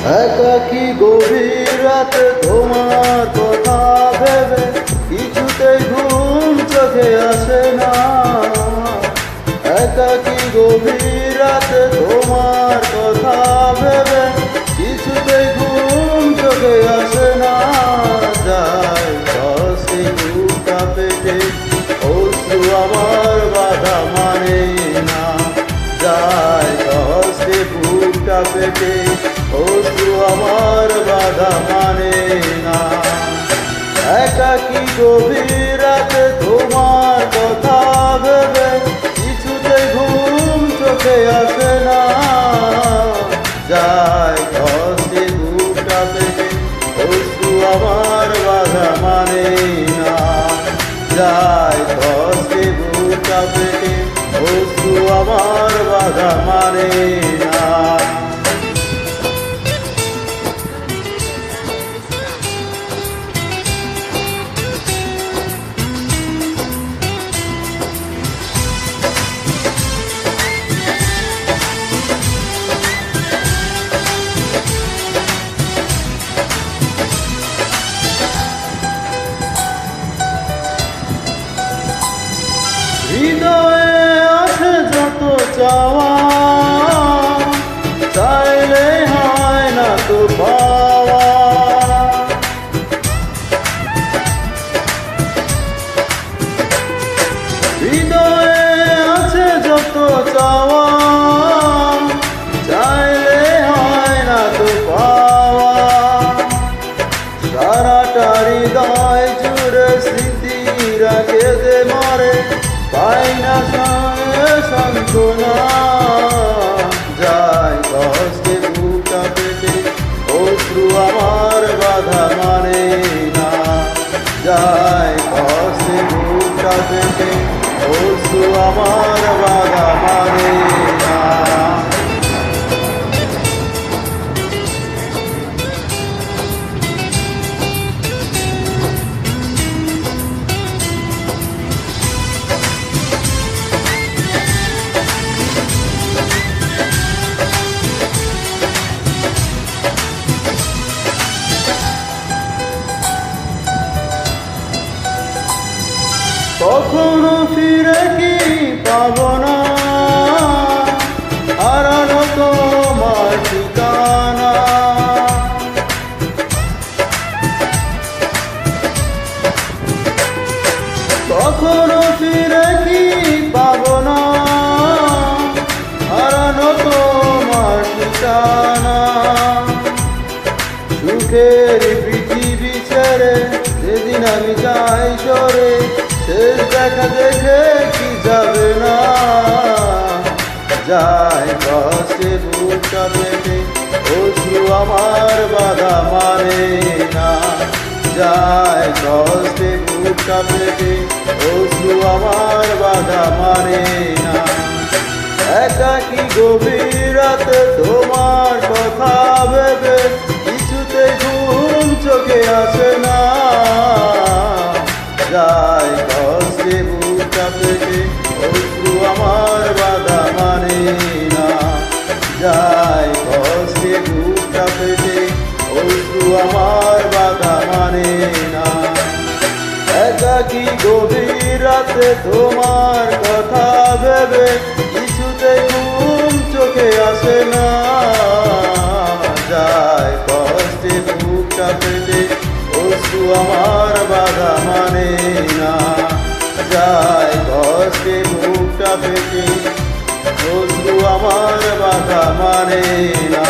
একাকী গভীর রাতে তোমার কথা ভেবে কিছুতেই ঘুম চোখে আসে না। একাকী গভীর রাতে তোমার কথা ভেবে কিছুতেই ঘুম চোখে আসে না। যায় কষ্টে বুকটা পেটে অশ্রু আমার বাধা মানে না। যায় কষ্টে বুকটা পেটে অশ্রু আমার বাধা মানে না। একাকী গভীর রাতে তোমার কথা ভেবে কিছুতেই ঘুম চোখে আসে না। যায় কষ্টে বুকটা পেটে অশ্রু আমার বাধা মানে না। যায় কষ্টে বুকটা পেটে অশ্রু আমার বাধা মানে না। হৃদয়ে আছে যত চাওয়া, চাইলে হয় না তো পাওয়া। হৃদয়ে আছে যত চাওয়া, চাইলে হয় না তো পাওয়া। সারাটা হৃদয় জুড়ে স্মৃতিরা কেঁদে মরে, পাই না সান্ত্বনা। যায় কষ্টে বুকটা পেটে অশ্রু আমার বাধা মানে না। যায় কষ্টে বুকটা পেটে অশ্রু আমার বাধা মানে না। কখনো ফিরে কি পাবো না, হারানো তোমার ঠিকানা। কখনো ফিরে কি পাবো না, হারানো তোমার ঠিকানা। সুখের পৃথিবী ছেড়ে যেদিন আমি যাই সরে, শেষ দেখা দেখে কি যাবে না। যায় কষ্টে বুকটা পেটে অশ্রু আমার বাধা মানে না। যায় কষ্টে বুকটা পেটে অশ্রু আমার বাধা মানে না। একাকী গভীর রাতে তোমার কথা ভেবে কিছুতেই ঘুম চোখে আসে না। যায় কষ্টে বুকটা পেটে অশ্রু আমার বাধা মানে না। যায় কষ্টে বুকটা পেটে অশ্রু আমার বাধা মানে না। একাকী গভীর রাতে তোমার কথা ভেবে কিছুতেই ঘুম চোখে আসে না। যায় কষ্টে বুকটা পেটে অশ্রু আমার বাধা মানে না। যায় কষ্টে বুকটা পেটে অশ্রু আমার বাধা মানে না।